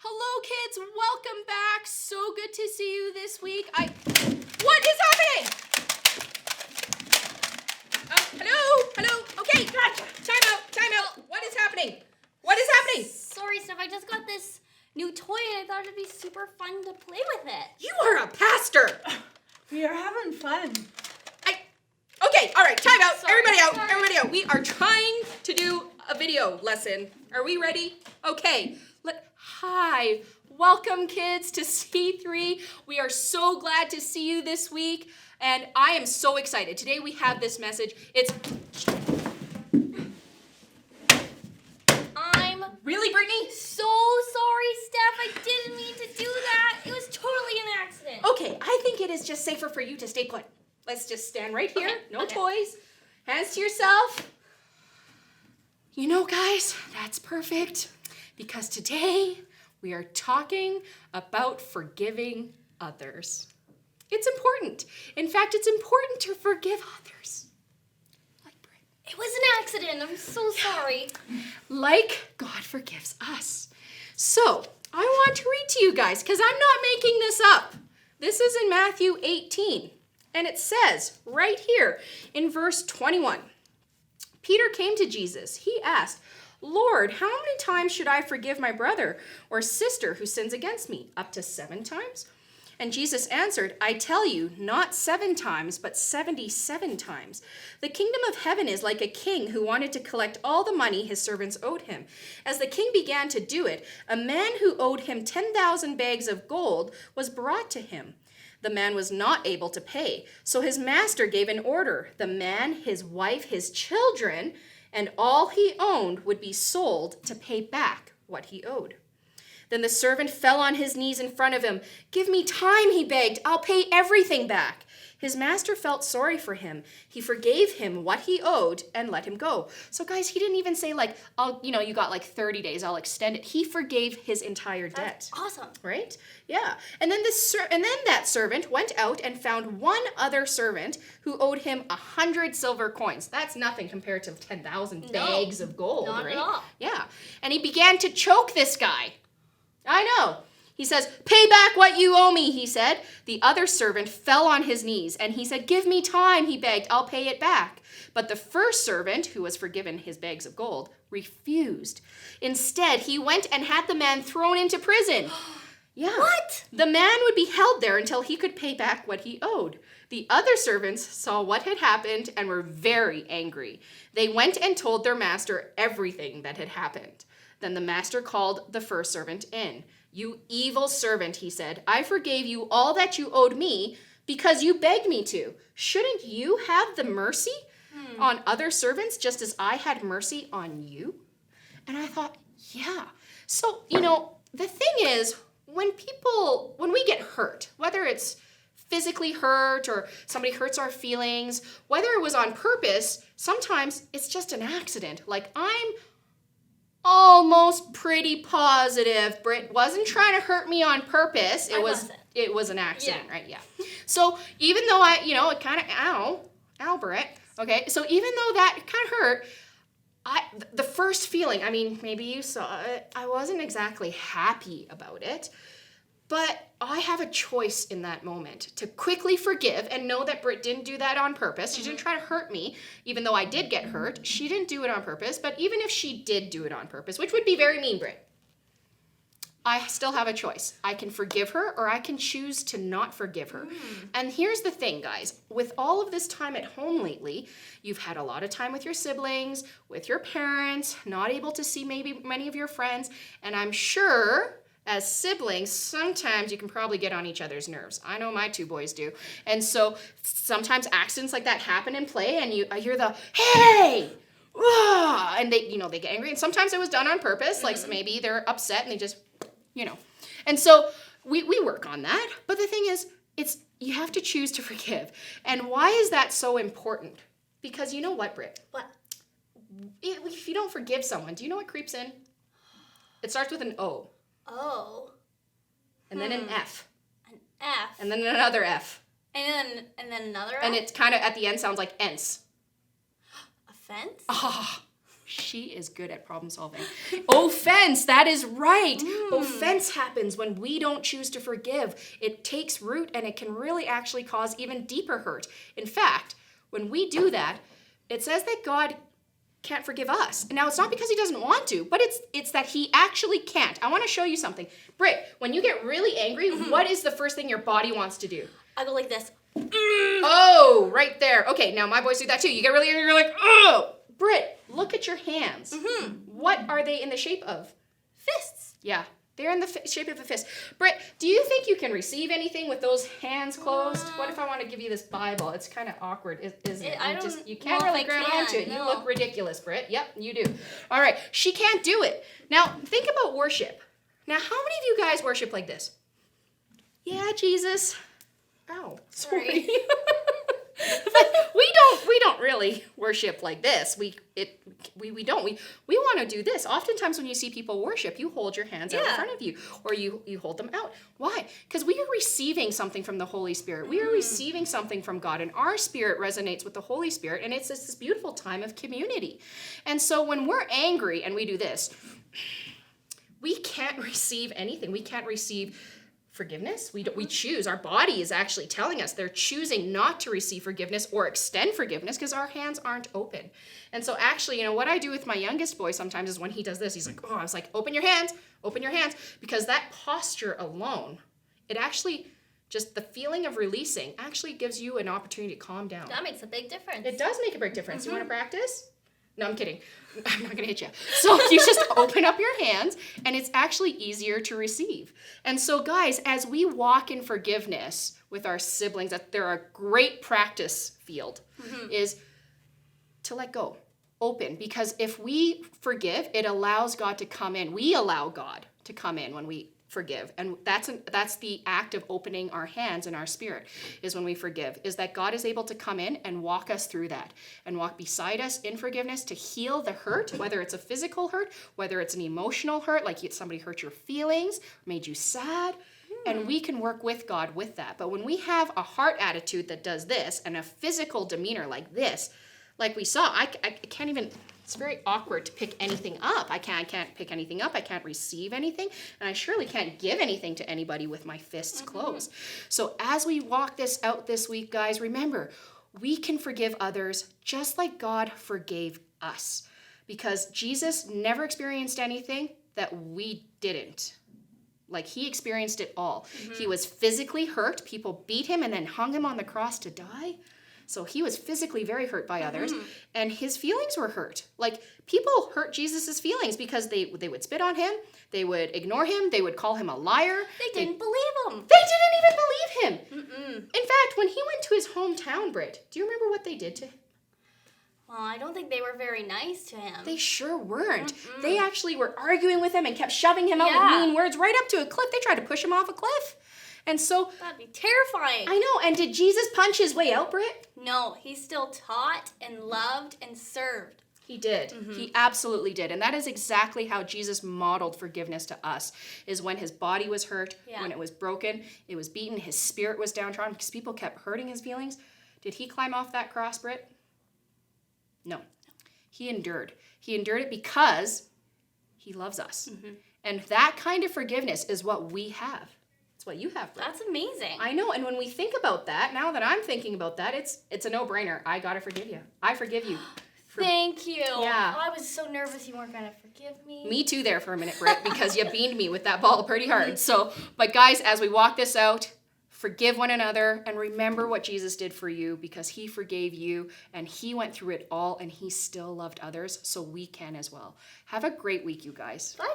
Hello, kids. Welcome back. So good to see you this week. What is happening? Hello. Okay, gotcha. Time out. What is happening? Sorry, Steph. I just got this new toy and I thought it'd be super fun to play with it. You are a pastor. We are having fun. Okay, all right, time out. Sorry. Everybody out. We are trying to do a video lesson. Are we ready? Okay. Hi. Welcome, kids, to C3. We are so glad to see you this week, and I am so excited. Today we have this message. I'm Really, Brittany? so sorry, Steph. I didn't mean to do that. It was totally an accident. Okay, I think it is just safer for you to stay put. Let's just stand right here. Okay, No okay. toys. Hands to yourself. You know, guys, that's perfect, because today we are talking about forgiving others. It's important. In fact, it's important to forgive others. Like Brit. It was an accident. I'm so sorry. Like God forgives us. So, I want to read to you guys, because I'm not making this up. This is in Matthew 18. And it says right here in verse 21, Peter came to Jesus. He asked, Lord, how many times should I forgive my brother or sister who sins against me? Up to 7 times? And Jesus answered, I tell you, not 7 times, but 77 times. The kingdom of heaven is like a king who wanted to collect all the money his servants owed him. As the king began to do it, a man who owed him 10,000 bags of gold was brought to him. The man was not able to pay, so his master gave an order. The man, his wife, his children, and all he owned would be sold to pay back what he owed. Then the servant fell on his knees in front of him. Give me time, he begged. I'll pay everything back. His master felt sorry for him. He forgave him what he owed and let him go. So guys, he didn't even say you got 30 days, I'll extend it. He forgave his entire debt. That's awesome. Right? Yeah. And then that servant went out and found one other servant who owed him 100 silver coins. That's nothing compared to 10,000 bags of gold, not right? at all. Yeah. And he began to choke this guy. I know. He says, pay back what you owe me, he said. The other servant fell on his knees and he said, give me time, he begged. I'll pay it back. But the first servant, who was forgiven his bags of gold, refused. Instead, he went and had the man thrown into prison. Yeah. What? The man would be held there until he could pay back what he owed. The other servants saw what had happened and were very angry. They went and told their master everything that had happened. Then the master called the first servant in. You evil servant, he said, I forgave you all that you owed me because you begged me to. Shouldn't you have the mercy on other servants just as I had mercy on you? And I thought, yeah. So, the thing is, when we get hurt, whether it's physically hurt or somebody hurts our feelings, whether it was on purpose, sometimes it's just an accident. Like I'm almost pretty positive Britt wasn't trying to hurt me on purpose. It was an accident, right? Yeah. So even though it kind of, ow, Britt. Okay. So even though that kind of hurt, the first feeling, maybe you saw it, I wasn't exactly happy about it, but I have a choice in that moment to quickly forgive and know that Britt didn't do that on purpose. She didn't try to hurt me, even though I did get hurt. She didn't do it on purpose, but even if she did do it on purpose, which would be very mean, Britt, I still have a choice. I can forgive her or I can choose to not forgive her. And here's the thing, guys. With all of this time at home lately, you've had a lot of time with your siblings, with your parents, not able to see maybe many of your friends, and I'm sure as siblings, sometimes you can probably get on each other's nerves. I know my 2 boys do. And so sometimes accidents like that happen in play and you hear the, hey, and they get angry. And sometimes it was done on purpose. Like maybe they're upset and they just, And so we work on that. But the thing is, you have to choose to forgive. And why is that so important? Because you know what, Britt? What? If you don't forgive someone, do you know what creeps in? It starts with an O. Oh. And then an F. An F. And then another F. And then another F? And it kind of at the end sounds like ence. Offense? Ah. She is good at problem solving. Offense, that is right. Offense happens when we don't choose to forgive. It takes root and it can really actually cause even deeper hurt. In fact, when we do that, it says that God can't forgive us. Now, it's not because he doesn't want to, but it's that he actually can't. I want to show you something. Britt, when you get really angry, what is the first thing your body wants to do? I go like this. Oh, right there. Okay, now my boys do that too. You get really angry, you're like, oh! Britt, look at your hands. What are they in the shape of? Fists. Yeah, they're in the shape of a fist. Britt, do you think you can receive anything with those hands closed? What if I want to give you this Bible? It's kind of awkward, isn't it? You can't really grab onto it. No. You look ridiculous, Britt. Yep, you do. All right, she can't do it. Now, think about worship. Now, how many of you guys worship like this? Yeah, Jesus. Ow, sorry. But we don't really worship like this. We don't. We want to do this. Oftentimes when you see people worship, you hold your hands out in front of you, or you hold them out. Why? Because we are receiving something from the Holy Spirit. We are receiving something from God, and our spirit resonates with the Holy Spirit, and it's this beautiful time of community. And so when we're angry and we do this, we can't receive anything. We can't receive forgiveness. We choose. Our body is actually telling us they're choosing not to receive forgiveness or extend forgiveness because our hands aren't open. And so actually, what I do with my youngest boy sometimes is when he does this, he's like, oh, I was like, open your hands, because that posture alone, it actually, just the feeling of releasing actually gives you an opportunity to calm down. That makes a big difference. It does make a big difference. You want to practice? No, I'm kidding. I'm not going to hit you. So you just open up your hands, and it's actually easier to receive. And so, guys, as we walk in forgiveness with our siblings, that they're a great practice field, is to let go, open. Because if we forgive, it allows God to come in. We allow God to come in when we forgive. And that's the act of opening our hands and our spirit, is when we forgive, is that God is able to come in and walk us through that and walk beside us in forgiveness to heal the hurt, whether it's a physical hurt, whether it's an emotional hurt, like somebody hurt your feelings, made you sad, and we can work with God with that. But when we have a heart attitude that does this and a physical demeanor like this, like we saw, I can't even, it's very awkward to pick anything up. I can't pick anything up. I can't receive anything. And I surely can't give anything to anybody with my fists closed. So as we walk this out this week, guys, remember, we can forgive others just like God forgave us. Because Jesus never experienced anything that we didn't. Like, he experienced it all. He was physically hurt. People beat him and then hung him on the cross to die. So he was physically very hurt by others, and his feelings were hurt. Like, people hurt Jesus' feelings because they would spit on him, they would ignore him, they would call him a liar. They didn't believe him. They didn't even believe him. In fact, when he went to his hometown, Britt, do you remember what they did to him? Well, I don't think they were very nice to him. They sure weren't. They actually were arguing with him and kept shoving him out with mean words right up to a cliff. They tried to push him off a cliff. And so, that'd be terrifying. I know. And did Jesus punch his way out, Britt? No, he still taught and loved and served. He did. He absolutely did. And that is exactly how Jesus modeled forgiveness to us, is when his body was hurt, when it was broken, it was beaten, his spirit was downtrodden because people kept hurting his feelings. Did he climb off that cross, Britt? No. He endured. He endured it because he loves us. And that kind of forgiveness is what we have. What you have. That's amazing. I know. And when we think about that, now that I'm thinking about that, it's a no-brainer. I gotta forgive you. I forgive you. Thank you. Yeah. Oh, I was so nervous you weren't gonna forgive me. Me too there for a minute, Britt, because you beamed me with that ball pretty hard. So, but guys, as we walk this out, forgive one another and remember what Jesus did for you, because he forgave you and he went through it all and he still loved others, so we can as well. Have a great week, you guys. Bye, guys.